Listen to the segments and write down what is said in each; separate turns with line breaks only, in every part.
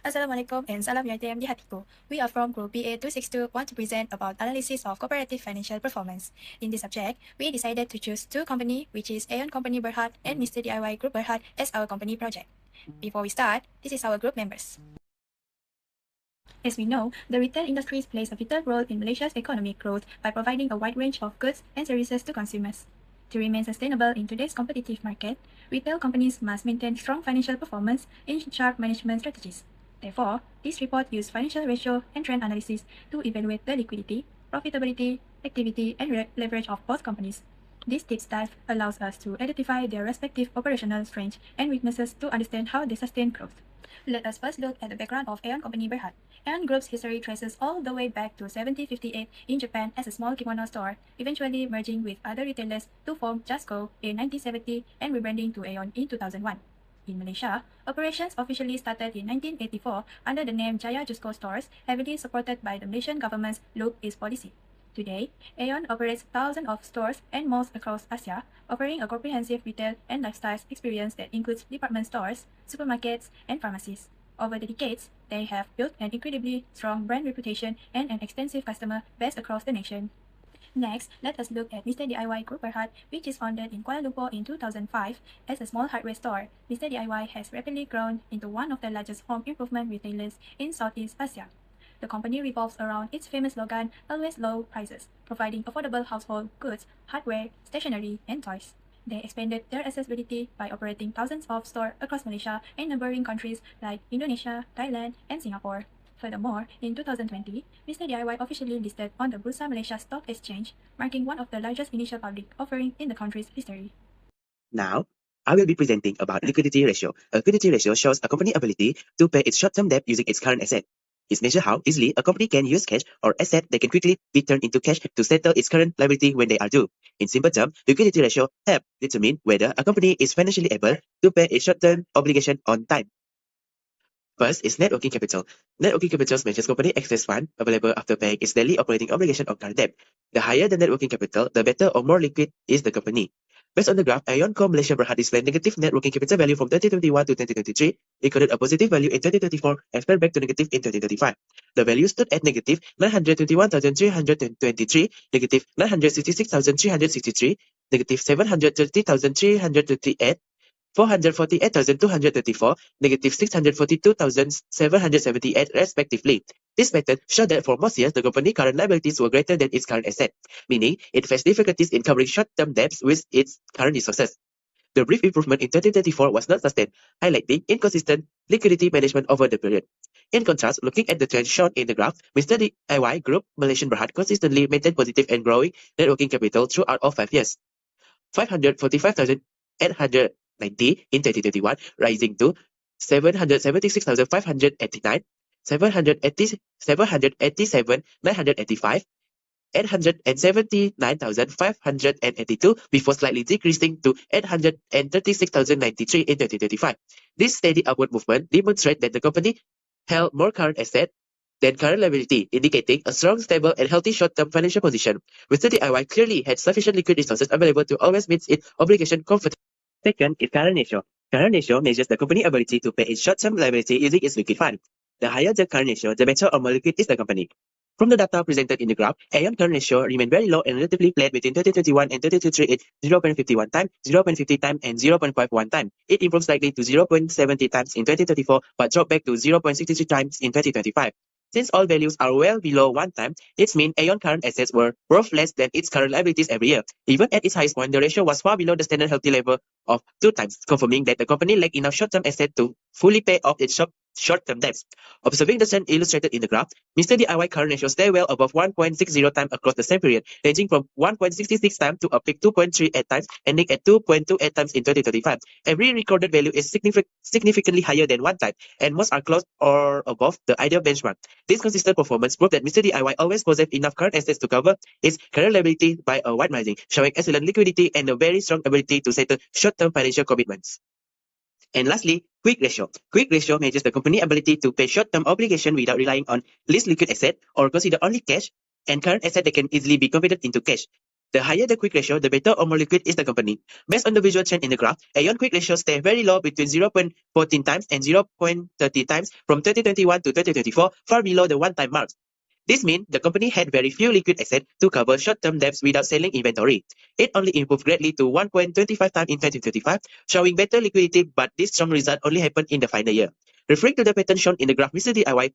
Assalamualaikum and salam YTM di hatiku. We are from Group BA262 want to present about analysis of cooperative financial performance. In this subject, we decided to choose two companies, which is AEON Company Berhad and Mr. D.I.Y Group Berhad as our company project. Before we start, this is our group members. As we know, the retail industry plays a vital role in Malaysia's economic growth by providing a wide range of goods and services to consumers. To remain sustainable in today's competitive market, retail companies must maintain strong financial performance and sharp management strategies. Therefore, this report used financial ratio and trend analysis to evaluate the liquidity, profitability, activity, and leverage of both companies. This deep dive allows us to identify their respective operational strengths and weaknesses to understand how they sustain growth. Let us first look at the background of AEON Company Berhad. AEON Group's history traces all the way back to 1758 in Japan as a small kimono store, eventually merging with other retailers to form Just Go in 1970 and rebranding to AEON in 2001. In Malaysia, operations officially started in 1984 under the name Jaya Jusco Stores, heavily supported by the Malaysian government's Look East policy. Today, AEON operates thousands of stores and malls across Asia, offering a comprehensive retail and lifestyle experience that includes department stores, supermarkets, and pharmacies. Over the decades, they have built an incredibly strong brand reputation and an extensive customer base across the nation. Next, let us look at Mr. D.I.Y Group Berhad, which is founded in Kuala Lumpur in 2005 as a small hardware store. Mr. D.I.Y has rapidly grown into one of the largest home improvement retailers in Southeast Asia. The company revolves around its famous slogan, always low prices, providing affordable household goods, hardware, stationery, and toys. They expanded their accessibility by operating thousands of stores across Malaysia and neighboring countries like Indonesia, Thailand, and Singapore. Furthermore, in 2020, Mr. D.I.Y officially listed on the Bursa Malaysia Stock Exchange, marking one of the largest initial public offering in the country's history.
Now, I will be presenting about liquidity ratio. A liquidity ratio shows a company's ability to pay its short-term debt using its current asset. It measures how easily a company can use cash or asset that can quickly be turned into cash to settle its current liability when they are due. In simple terms, liquidity ratio helps determine whether a company is financially able to pay its short-term obligation on time. First is net working capital. Net working capital measures company excess fund available after paying its daily operating obligation or current debt. The higher the net working capital, the better or more liquid is the company. Based on the graph, AEON Co Malaysia Berhad displayed negative net working capital value from 2021 to 2023, recorded a positive value in 2024, and fell back to negative in 2025. The value stood at negative 921,323, negative 966,363, negative 730,338, 448,234, negative 642,778 respectively. This method showed that for most years, the company's current liabilities were greater than its current asset, meaning it faced difficulties in covering short-term debts with its current resources. The brief improvement in 2024 was not sustained, highlighting inconsistent liquidity management over the period. In contrast, looking at the trend shown in the graph, Mr. D.I.Y Group Malaysian Berhad consistently maintained positive and growing net working capital throughout all 5 years. 545,890 in 2021, rising to 776,589, 787,985, 879,582 before slightly decreasing to 836,093 in 2025. This steady upward movement demonstrates that the company held more current asset than current liability, indicating a strong, stable, and healthy short-term financial position. Mr. D.I.Y clearly had sufficient liquid resources available to always meet its obligation comfortably. Second is current ratio. Current ratio measures the company's ability to pay its short-term liability using its liquid fund. The higher the current ratio, the better or more liquid is the company. From the data presented in the graph, AEON current ratio remained very low and relatively flat between 2021 and 2023 at 0.51 times, 0.50 times, and 0.51 times. It improved slightly to 0.70 times in 2024, but dropped back to 0.63 times in 2025. Since all values are well below 1 time, it means AEON current assets were worth less than its current liabilities every year. Even at its highest point, the ratio was far below the standard healthy level of 2 times, confirming that the company lacked enough short-term assets to fully pay off its short-term debts. Observing the trend illustrated in the graph, Mr. D.I.Y current ratio stay well above 1.60 times across the same period, ranging from 1.66 times to a peak 2.38 times, ending at 2.28 times in 2035. Every recorded value is significantly higher than 1 time, and most are close or above the ideal benchmark. This consistent performance proved that Mr. D.I.Y always possessed enough current assets to cover its current liability by a wide margin, showing excellent liquidity and a very strong ability to settle short-term financial commitments. And lastly, quick ratio. Quick ratio measures the company's ability to pay short-term obligation without relying on least liquid asset or consider only cash and current asset that can easily be converted into cash. The higher the quick ratio, the better or more liquid is the company. Based on the visual trend in the graph, AEON quick ratio stay very low between 0.14 times and 0.30 times from 2021 to 2024, far below the one-time mark. This means the company had very few liquid assets to cover short-term debts without selling inventory. It only improved greatly to 1.25 times in 2025, showing better liquidity, but this strong result only happened in the final year. Referring to the pattern shown in the graph, Mr. D.I.Y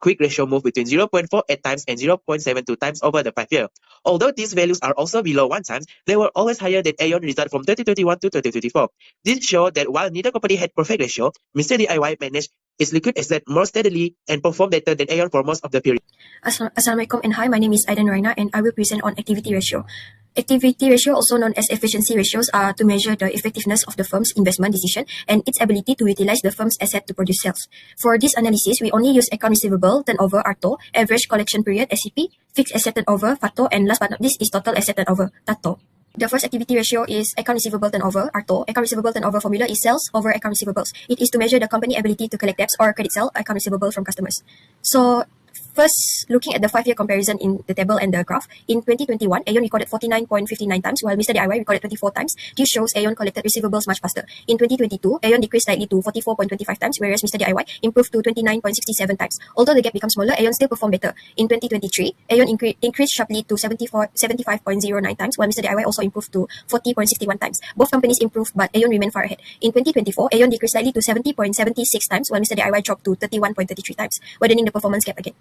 quick ratio moved between 0.48 times and 0.72 times over the 5 years. Although these values are also below 1 times, they were always higher than AEON result from 2021 to 2024. This showed that while neither company had perfect ratio, Mr. D.I.Y managed its liquid asset more steadily and performed better than AEON for most of the period.
Assalamualaikum and hi, my name is Aidan Raina and I will present on activity ratio. Activity ratio, also known as efficiency ratios, are to measure the effectiveness of the firm's investment decision and its ability to utilize the firm's asset to produce sales. For this analysis, we only use account receivable turnover (ARTO), average collection period (SCP), fixed asset turnover (FATO), and last but not least is total asset turnover (TATO). The first activity ratio is account receivable turnover (ARTO). Account receivable turnover formula is sales over account receivables. It is to measure the company ability to collect debts or credit sell account receivable from customers. So first, looking at the 5-year comparison in the table and the graph, in 2021, AEON recorded 49.59 times, while Mr. D.I.Y recorded 24 times. This shows AEON collected receivables much faster. In 2022, AEON decreased slightly to 44.25 times, whereas Mr. D.I.Y improved to 29.67 times. Although the gap becomes smaller, AEON still performed better. In 2023, AEON increased sharply to 75.09 times, while Mr. D.I.Y also improved to 40.61 times. Both companies improved, but AEON remained far ahead. In 2024, AEON decreased slightly to 70.76 times, while Mr. D.I.Y dropped to 31.33 times, widening the performance gap again.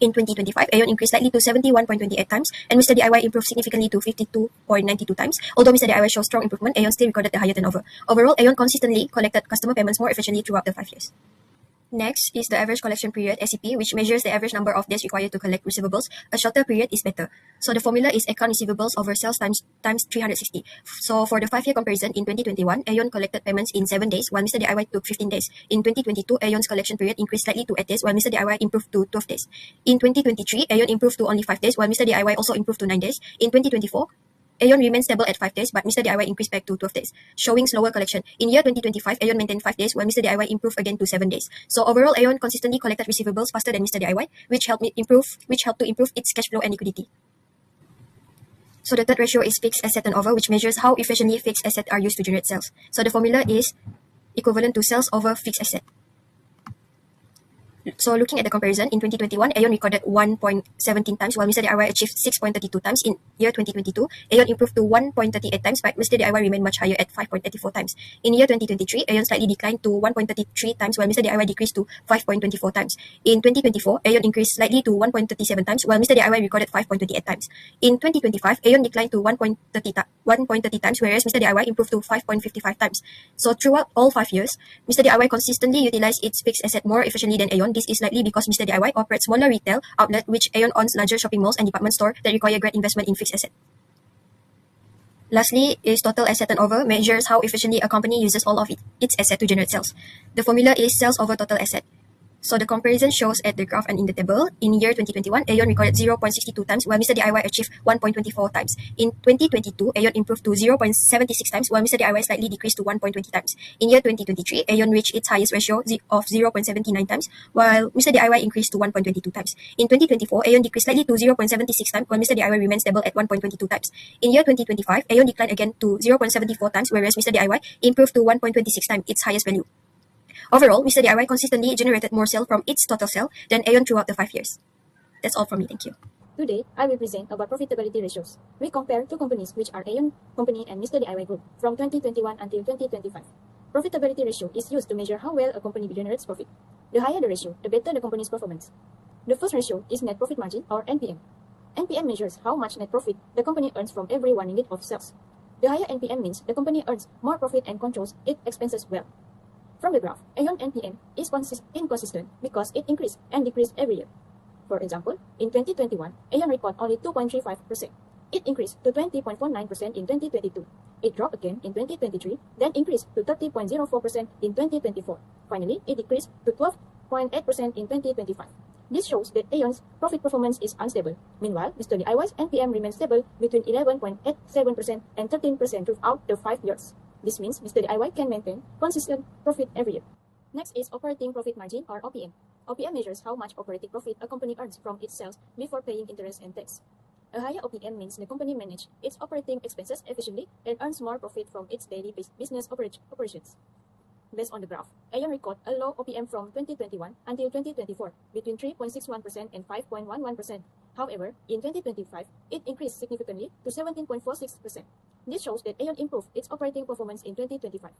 In 2025, AEON increased slightly to 71.28 times, and Mr. D.I.Y improved significantly to 52.92 times. Although Mr. D.I.Y shows strong improvement, AEON still recorded the higher turnover. Overall, AEON consistently collected customer payments more efficiently throughout the 5 years. Next is the average collection period (SCP), which measures the average number of days required to collect receivables. A shorter period is better. So the formula is account receivables over sales times 360. So for the 5-year comparison, in 2021, AEON collected payments in 7 days, while Mr. D.I.Y took 15 days. In 2022, AEON's collection period increased slightly to 8 days, while Mr. D.I.Y improved to 12 days. In 2023, AEON improved to only 5 days, while Mr. D.I.Y also improved to 9 days. In 2024, AEON remained stable at 5 days, but Mr. D.I.Y increased back to 12 days, showing slower collection. In year 2025, AEON maintained 5 days, while Mr. D.I.Y improved again to 7 days. So overall, AEON consistently collected receivables faster than Mr. D.I.Y, which helped to improve its cash flow and liquidity. So the third ratio is fixed asset turnover, which measures how efficiently fixed assets are used to generate sales. So the formula is equivalent to sales over fixed asset. So looking at the comparison, in 2021, AEON recorded 1.17 times, while Mr. D.I.Y achieved 6.32 times. In year 2022, AEON improved to 1.38 times, but Mr. D.I.Y remained much higher at 5.84 times. In year 2023, AEON slightly declined to 1.33 times, while Mr. D.I.Y decreased to 5.24 times. In 2024, AEON increased slightly to 1.37 times, while Mr. D.I.Y recorded 5.28 times. In 2025, AEON declined to 1.30 times, whereas Mr. D.I.Y improved to 5.55 times. So throughout all 5 years, Mr. D.I.Y consistently utilized its fixed asset more efficiently than AEON. This is likely because Mr. D.I.Y operates smaller retail outlet, which AEON owns larger shopping malls and department store that require great investment in fixed asset. Lastly is total asset turnover, measures how efficiently a company uses all of its asset to generate sales. The formula is sales over total asset. So the comparison shows at the graph and in the table. In year 2021, AEON recorded 0.62 times, while Mr. D.I.Y achieved 1.24 times. In 2022, AEON improved to 0.76 times, while Mr. D.I.Y slightly decreased to 1.20 times. In year 2023, AEON reached its highest ratio of 0.79 times, while Mr. D.I.Y increased to 1.22 times. In 2024, AEON decreased slightly to 0.76 times, while Mr. D.I.Y remained stable at 1.22 times. In year 2025, AEON declined again to 0.74 times, whereas Mr. D.I.Y improved to 1.26 times, its highest value. Overall, Mr. D.I.Y consistently generated more sale from its total sale than AEON throughout the 5 years. That's all from me. Thank you.
Today, I will present about profitability ratios. We compare two companies which are AEON Company and Mr. D.I.Y Group from 2021 until 2025. Profitability ratio is used to measure how well a company generates profit. The higher the ratio, the better the company's performance. The first ratio is net profit margin or NPM. NPM measures how much net profit the company earns from every 1 ringgit of sales. The higher NPM means the company earns more profit and controls its expenses well. From the graph, AEON NPM is inconsistent because it increased and decreased every year. For example, in 2021, AEON recorded only 2.35%. It increased to 20.49% in 2022. It dropped again in 2023, then increased to 30.04% in 2024. Finally, it decreased to 12.8% in 2025. This shows that AEON's profit performance is unstable. Meanwhile, Mr. D.I.Y's NPM remains stable between 11.87% and 13% throughout the 5 years. This means Mr. D.I.Y can maintain consistent profit every year. Next is operating profit margin or OPM. OPM measures how much operating profit a company earns from its sales before paying interest and tax. A higher OPM means the company manages its operating expenses efficiently and earns more profit from its daily business operations. Based on the graph, AEON recorded a low OPM from 2021 until 2024, between 3.61% and 5.11%. However, in 2025, it increased significantly to 17.46%. This shows that AEON improved its operating performance in 2025.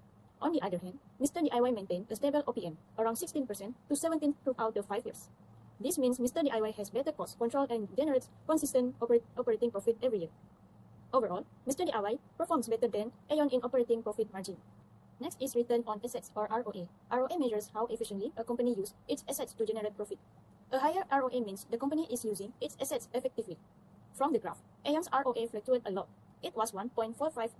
On the other hand, Mr. D.I.Y maintained a stable OPM, around 16% to 17% throughout the 5 years. This means Mr. D.I.Y has better cost control and generates consistent operating profit every year. Overall, Mr. D.I.Y performs better than AEON in operating profit margin. Next is return on assets, or ROA. ROA measures how efficiently a company uses its assets to generate profit. A higher ROA means the company is using its assets effectively. From the graph, AEON's ROA fluctuated a lot. It was 1.45%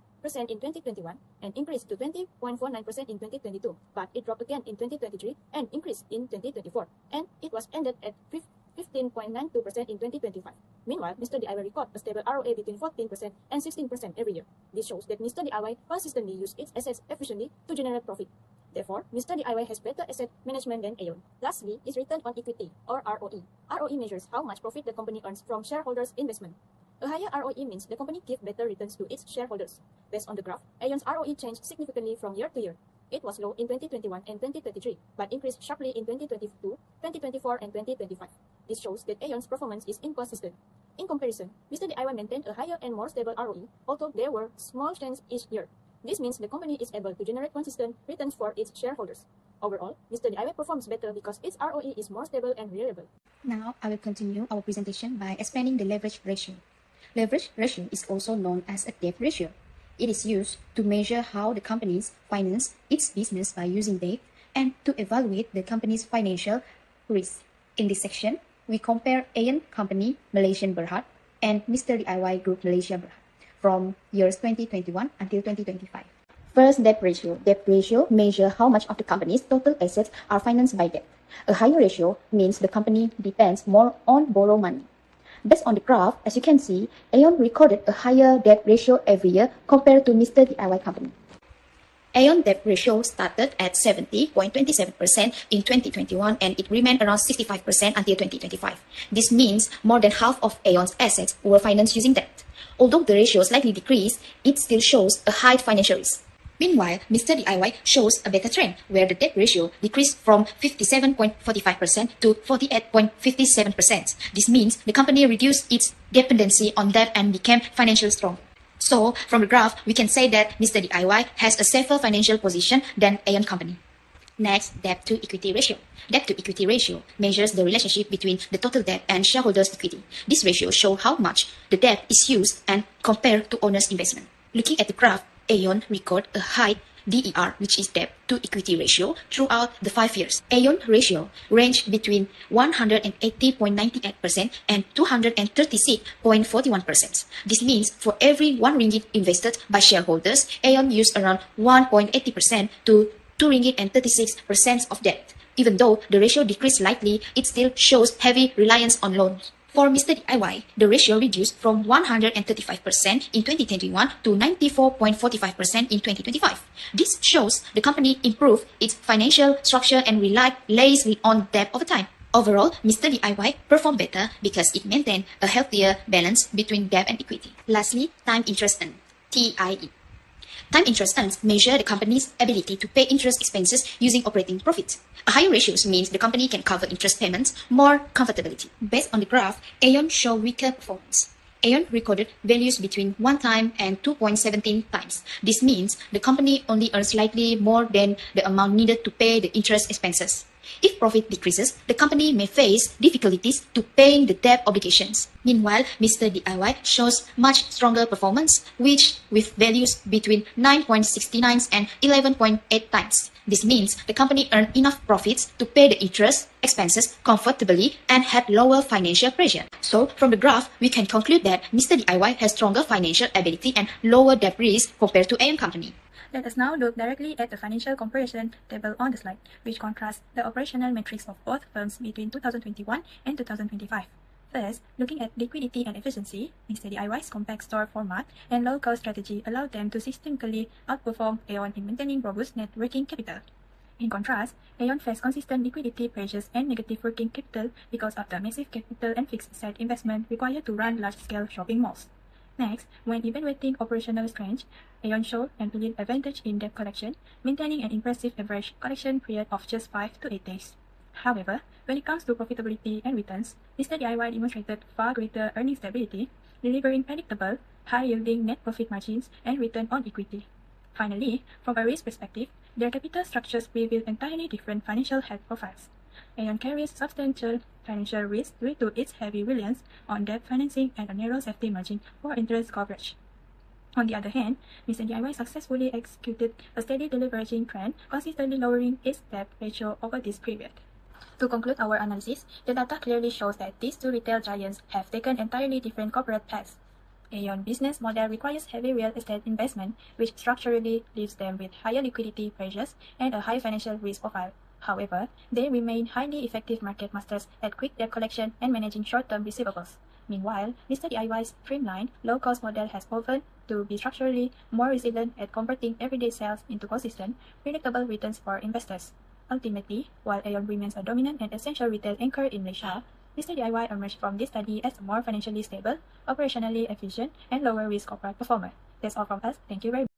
in 2021 and increased to 20.49% in 2022, but it dropped again in 2023 and increased in 2024, and it was ended at 15.92% in 2025. Meanwhile, Mr. D.I.Y recorded a stable ROA between 14% and 16% every year. This shows that Mr. D.I.Y consistently uses its assets efficiently to generate profit. Therefore, Mr. D.I.Y has better asset management than AEON. Lastly is return on equity, or ROE. ROE measures how much profit the company earns from shareholders' investment. A higher ROE means the company gives better returns to its shareholders. Based on the graph, AEON's ROE changed significantly from year to year. It was low in 2021 and 2023, but increased sharply in 2022, 2024, and 2025. This shows that AEON's performance is inconsistent. In comparison, Mr. D.I.Y maintained a higher and more stable ROE, although there were small changes each year. This means the company is able to generate consistent returns for its shareholders. Overall, Mr. D.I.Y performs better because its ROE is more stable and reliable.
Now, I will continue our presentation by explaining the leverage ratio. Leverage ratio is also known as a debt ratio. It is used to measure how the companies finance its business by using debt and to evaluate the company's financial risk. In this section, we compare AEON Company Malaysian Berhad and Mr. D.I.Y Group Malaysia Berhad from years 2021 until 2025. First, debt ratio. Debt ratio measures how much of the company's total assets are financed by debt. A higher ratio means the company depends more on borrowed money. Based on the graph, as you can see, AEON recorded a higher debt ratio every year compared to Mr. D.I.Y Company. AEON debt ratio started at 70.27% in 2021 and it remained around 65% until 2025. This means more than half of AEON's assets were financed using debt. Although the ratio slightly decreased, it still shows a high financial risk. Meanwhile, Mr. D.I.Y shows a better trend, where the debt ratio decreased from 57.45% to 48.57%. This means the company reduced its dependency on debt and became financially strong. So, from the graph, we can say that Mr. D.I.Y has a safer financial position than AEON Company. Next, debt to equity ratio. Debt to equity ratio measures the relationship between the total debt and shareholders' equity. This ratio shows how much the debt is used and compared to owner's investment. Looking at the graph, AEON recorded a high DER, which is debt to equity ratio, throughout the 5 years. AEON ratio ranged between 180.98% and 236.41%. This means for every 1 ringgit invested by shareholders, AEON used around 1.80% to 2 ringgit and 36% of debt. Even though the ratio decreased slightly, it still shows heavy reliance on loans. For Mr. D.I.Y, the ratio reduced from 135% in 2021 to 94.45% in 2025. This shows the company improved its financial structure and relied less on debt over time. Overall, Mr. D.I.Y performed better because it maintained a healthier balance between debt and equity. Lastly, time interest earned, TIE. Time interest earned measure the company's ability to pay interest expenses using operating profit. A higher ratio means the company can cover interest payments more comfortably. Based on the graph, AEON showed weaker performance. AEON recorded values between 1 time and 2.17 times. This means the company only earns slightly more than the amount needed to pay the interest expenses. If profit decreases, the company may face difficulties to paying the debt obligations. Meanwhile, Mr. D.I.Y shows much stronger performance, which with values between 9.69 and 11.8 times. This means the company earned enough profits to pay the interest expenses comfortably and had lower financial pressure. So, from the graph, we can conclude that Mr. D.I.Y has stronger financial ability and lower debt risk compared to AEON Company.
Let us now look directly at the financial comparison table on the slide, which contrasts the operational metrics of both firms between 2021 and 2025. First, looking at liquidity and efficiency, Mr. D.I.Y's compact store format and low-cost strategy allowed them to systemically outperform AEON in maintaining robust net working capital. In contrast, AEON faced consistent liquidity pressures and negative working capital because of the massive capital and fixed asset investment required to run large-scale shopping malls. Next, when evaluating operational strength, AEON showed an elite advantage in debt collection, maintaining an impressive average collection period of just 5 to 8 days. However, when it comes to profitability and returns, Mr. D.I.Y demonstrated far greater earning stability, delivering predictable, high-yielding net profit margins and return on equity. Finally, from a risk perspective, their capital structures reveal entirely different financial health profiles. AEON carries substantial financial risk due to its heavy reliance on debt financing and a narrow safety margin for interest coverage. On the other hand, Mr. D.I.Y successfully executed a steady deleveraging trend, consistently lowering its debt ratio over this period. To conclude our analysis, the data clearly shows that these two retail giants have taken entirely different corporate paths. AEON business model requires heavy real estate investment, which structurally leaves them with higher liquidity pressures and a high financial risk profile. However, they remain highly effective market masters at quick debt collection and managing short-term receivables. Meanwhile, Mr. D.I.Y's streamlined, low-cost model has proven to be structurally more resilient at converting everyday sales into consistent, predictable returns for investors. Ultimately, while AEON remains a dominant and essential retail anchor in Malaysia, Mr. D.I.Y emerged from this study as a more financially stable, operationally efficient, and lower-risk corporate performer. That's all from us. Thank you very much.